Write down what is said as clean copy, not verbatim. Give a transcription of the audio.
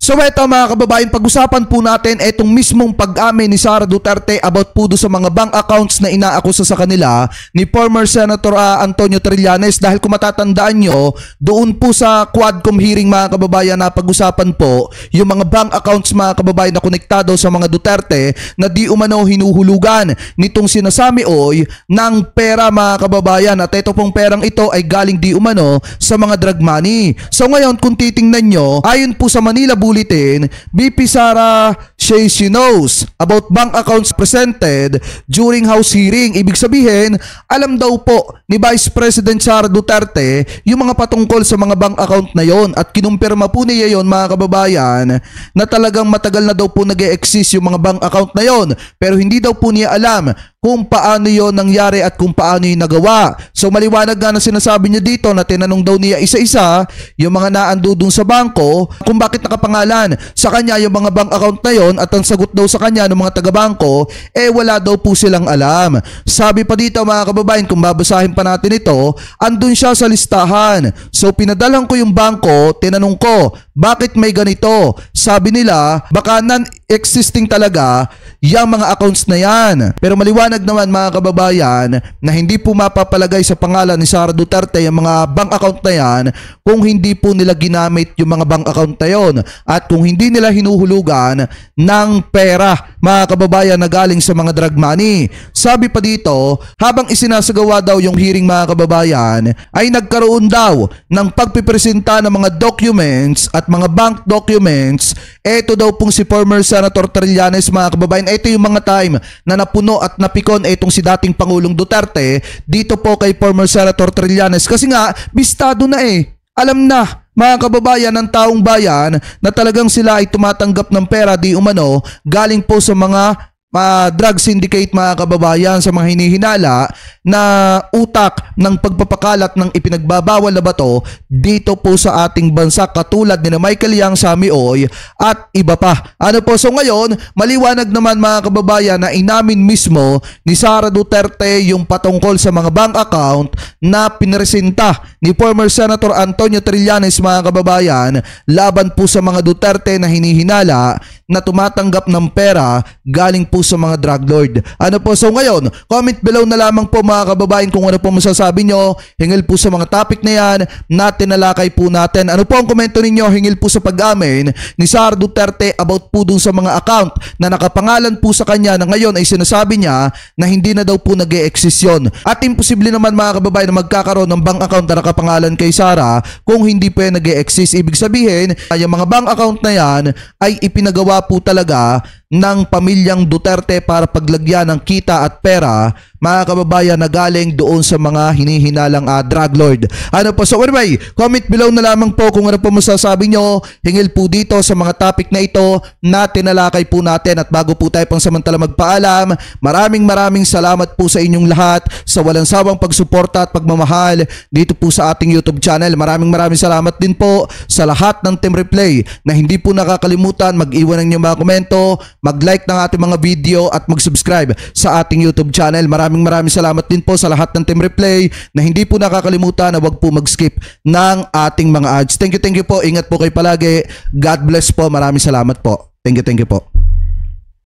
So eto mga kababayan, pag-usapan po natin itong mismong pag-amin ni Sara Duterte about po do sa mga bank accounts na inaakusa sa kanila ni former Senator Antonio Trillanes. Dahil kung matatandaan nyo, doon po sa Quadcom hearing mga kababayan na pag-usapan po yung mga bank accounts mga kababayan na konektado sa mga Duterte na di umano hinuhulugan nitong sinasami oy ng pera mga kababayan. At ito pong perang ito ay galing di umano sa mga drug money. So ngayon kung titingnan nyo, ayon po sa Manila Bulletin, BP Sara says she knows about bank accounts presented during House hearing. Ibig sabihin, alam daw po ni Vice President Sara Duterte yung mga patungkol sa mga bank account na yon at kinumpirma po niya yon mga kababayan na talagang matagal na daw po nag-e-exist yung mga bank account na yon, pero hindi daw po niya alam kung paano yon nangyari at kung paano yung nagawa. So maliwanag nga na sinasabi niya dito na tinanong daw niya isa-isa yung mga naando dun sa bangko kung bakit nakapangalan sa kanya yung mga bank account na yon, at ang sagot daw sa kanya ng mga taga-bangko wala daw po silang alam. Sabi pa dito mga kababayan, kung babasahin pa natin ito, andun siya sa listahan. So pinadalan ko yung bangko, tinanong ko bakit may ganito. Sabi nila baka non-existing talaga yung mga accounts na yan. Pero maliwanag naman mga kababayan na hindi po mapapalagay sa pangalan ni Sara Duterte yung mga bank account na yan kung hindi po nila ginamit yung mga bank account na yon at kung hindi nila hinuhulugan ng pera mga kababayan na galing sa mga drug money. Sabi pa dito, habang isinasagawa daw yung hearing mga kababayan ay nagkaroon daw ng pagpipresenta ng mga documents at mga bank documents. Ito daw pong si former Senator Trillanes mga kababayan. Ito yung mga time na napuno at napikon itong si dating Pangulong Duterte dito po kay former Senator Trillanes kasi nga bistado na alam na mga kababayan ng taong bayan na talagang sila ay tumatanggap ng pera di umano galing po sa mga drug syndicate mga kababayan, sa mga hinihinala na utak ng pagpapakalat ng ipinagbabawal na bato dito po sa ating bansa katulad ni Michael Yang, Sammy Oy at iba pa. Ano po, so ngayon maliwanag naman mga kababayan na inamin mismo ni Sara Duterte yung patungkol sa mga bank account na pinresenta ni former Senator Antonio Trillanes mga kababayan laban po sa mga Duterte na hinihinala na tumatanggap ng pera galing po sa mga drug lord. Ano po, so ngayon comment below na lamang po mga kababayan kung ano po masasabi nyo hinggil po sa mga topic na yan na tinalakay po natin. Ano po ang komento ninyo hinggil po sa pag-amin ni Sara Duterte about po dun sa mga account na nakapangalan po sa kanya na ngayon ay sinasabi niya na hindi na daw po nag-e-exist yun. At imposible naman mga kababayan na magkakaroon ng bank account na nakapangalan kay Sara kung hindi po yan nag-e-exist. Ibig sabihin yung mga bank account na yan ay ipinagawa po talaga ng pamilyang Duterte para paglagyan ng kita at pera mga kababayan na galing doon sa mga hinihinalang drug lord. Ano po, so anyway, comment below na lamang po kung ano po masasabi nyo hinggil po dito sa mga topic na ito na tinalakay po natin. At bago po tayo pang samantala magpaalam, maraming salamat po sa inyong lahat sa walang sawang pagsuporta at pagmamahal dito po sa ating YouTube channel. Maraming salamat din po sa lahat ng Team Replay na hindi po nakakalimutan mag-iwan ng inyong mga komento, mag-like ng ating mga video at mag-subscribe sa ating YouTube channel. Maraming salamat din po sa lahat ng Team Replay na hindi po nakakalimutan na wag po mag-skip ng ating mga ads. Thank you po. Ingat po kayo palagi. God bless po. Maraming salamat po. Thank you po.